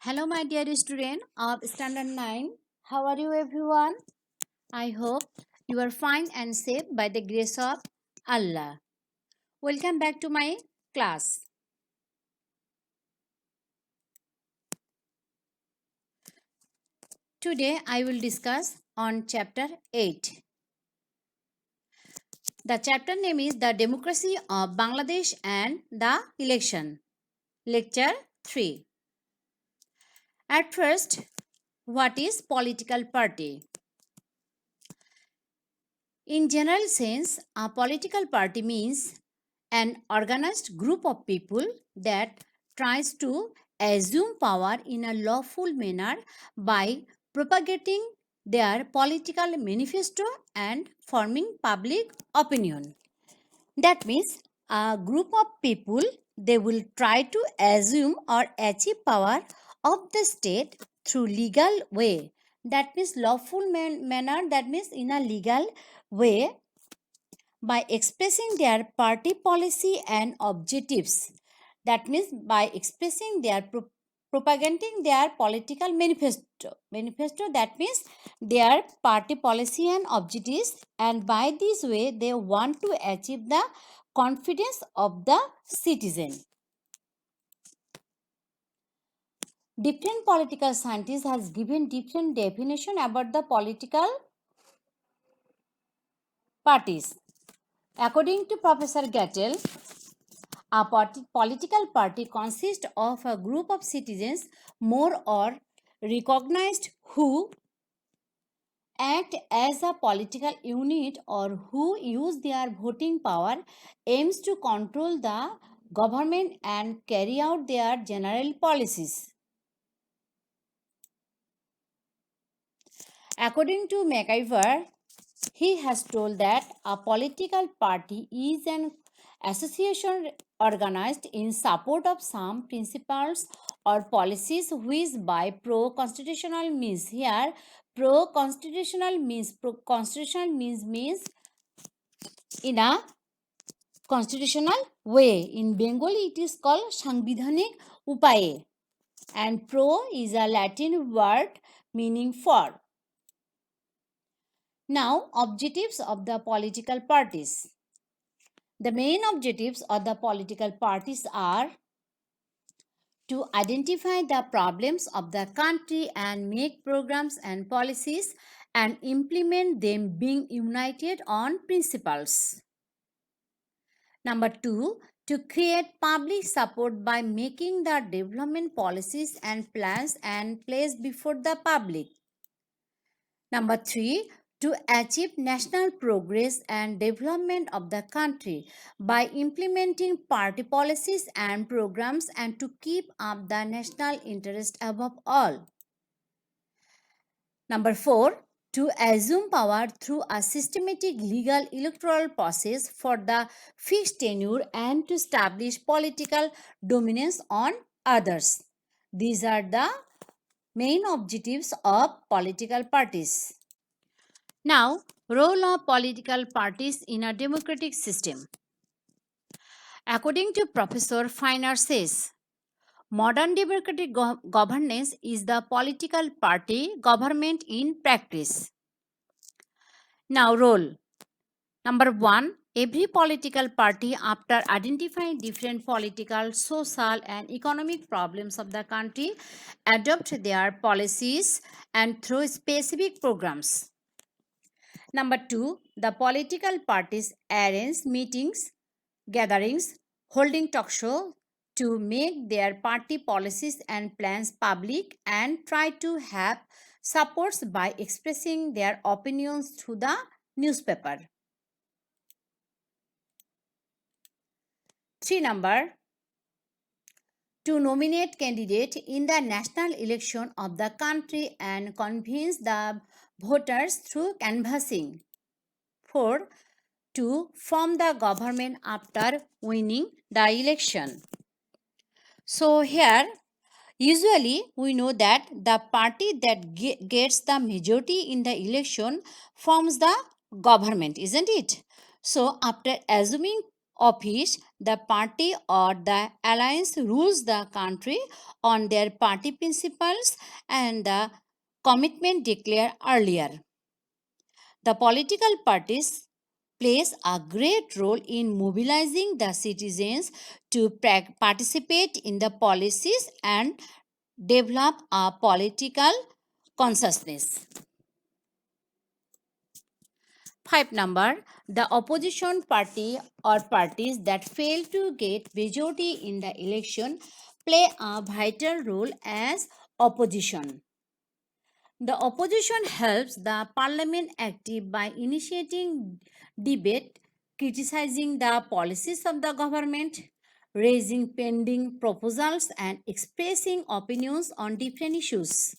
Hello, my dear student of Standard 9. How are you, everyone? I hope you are fine and safe by the grace of Allah. Welcome back to my class. Today, I will discuss on chapter 8. The chapter name is The Democracy of Bangladesh and the Election. Lecture 3. At first, what is political party? In general sense, a political party means an organized group of people that tries to assume power in a lawful manner by propagating their political manifesto and forming public opinion. That means a group of people they will try to assume or achieve power of the state through legal way. That means lawful manner. That means in a legal way by expressing their party policy and objectives. That means by expressing their propagating their political manifesto. That means their party policy and objectives, and by this way they want to achieve the confidence of the citizen. Different political scientists has given different definition about the political parties. According to Professor Gattel, a political party consists of a group of citizens, more or recognized, who act as a political unit or who use their voting power, aims to control the government and carry out their general policies. According to MacIver, he has told that a political party is an association organized in support of some principles or policies which by pro-constitutional means. Here, pro-constitutional means means in a constitutional way. In Bengali, it is called Sangbidhanik Upaye, and pro is a Latin word meaning for. Now, objectives of the political parties. The main objectives of the political parties are to identify the problems of the country and make programs and policies and implement them being united on principles. Number 2, to create public support by making the development policies and plans and placed before the public. Number 3, to achieve national progress and development of the country by implementing party policies and programs and to keep up the national interest above all. Number 4, to assume power through a systematic legal electoral process for the fixed tenure and to establish political dominance on others. These are the main objectives of political parties. Now, role of political parties in a democratic system. According to Professor Feiner says, modern democratic governance is the political party government in practice. Now, role. Number 1, every political party, after identifying different political, social, and economic problems of the country, adopt their policies and through specific programs. Number 2, the political parties arrange meetings, gatherings, holding talk show to make their party policies and plans public and try to have supports by expressing their opinions through the newspaper. 3 number, to nominate candidate in the national election of the country and convince the voters through canvassing. 4, to form the government after winning the election. So here, usually we know that the party that gets the majority in the election forms the government, isn't it? So after assuming office, the party or the alliance rules the country on their party principles and the commitment declared earlier. The political parties plays a great role in mobilizing the citizens to participate in the policies and develop a political consciousness. 5 number, the opposition party or parties that fail to get majority in the election play a vital role as opposition. The opposition helps the parliament active by initiating debate, criticizing the policies of the government, raising pending proposals, and expressing opinions on different issues.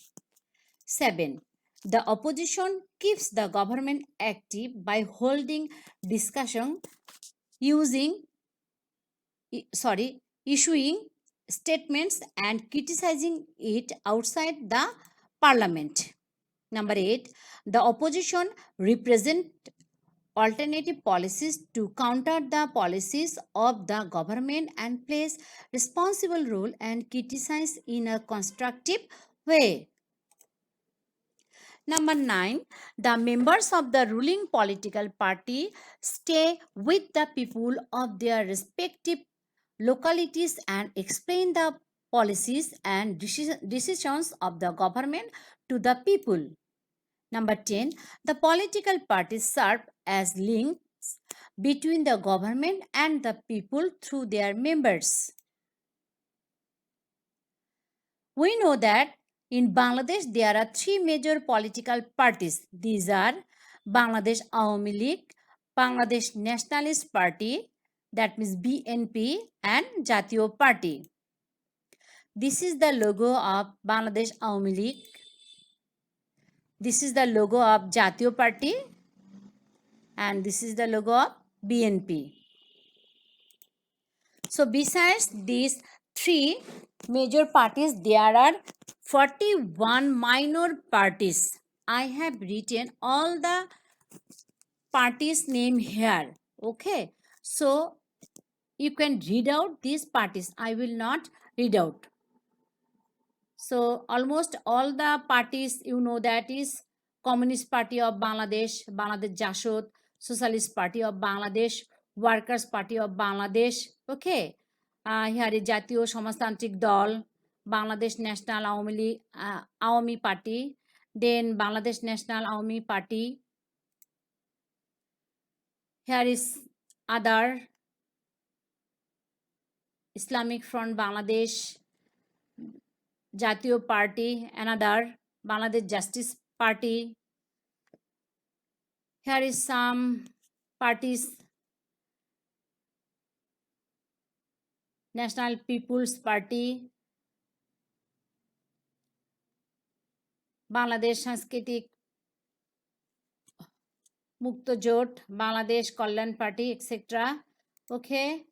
7. The opposition keeps the government active by holding discussion, issuing statements and criticizing it outside the parliament. Number 8, the opposition represent alternative policies to counter the policies of the government and plays responsible role and criticize in a constructive way. Number 9, the members of the ruling political party stay with the people of their respective localities and explain the policies and decisions of the government to the people. Number 10, the political parties serve as links between the government and the people through their members. We know that in Bangladesh there are three major political parties. These are Bangladesh Awami League, Bangladesh Nationalist Party, that means BNP, and Jatiyo Party. This is the logo of Bangladesh Awami League. This is the logo of Jatiyo Party, and this is the logo of BNP. So besides these three major parties, there are 41 minor parties. I have written all the parties name here. Okay, so you can read out these parties. I will not read out. So almost all the parties you know, that is Communist Party of Bangladesh, Bangladesh Jashod, Socialist Party of Bangladesh, Workers Party of Bangladesh. Okay, here is Jatiyo Samashtantrik Dol, Bangladesh National Awami Party, then Bangladesh National Awami Party. Here is other Islamic Front Bangladesh, Jatiyo Party, another Bangladesh Justice Party. Here is some parties: National People's Party, Bangladesh Sanskritik Mukto Jot, Bangladesh Kalyan Party, etc. Okay,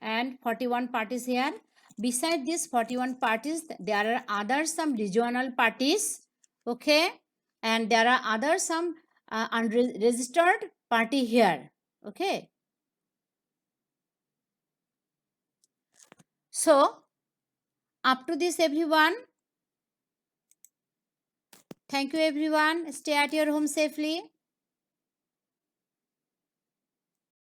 and 41 parties here. Beside these 41 parties, there are other some regional parties. Okay, and there are other some unregistered party here. Okay, so up to this everyone, thank you everyone. Stay at your home safely.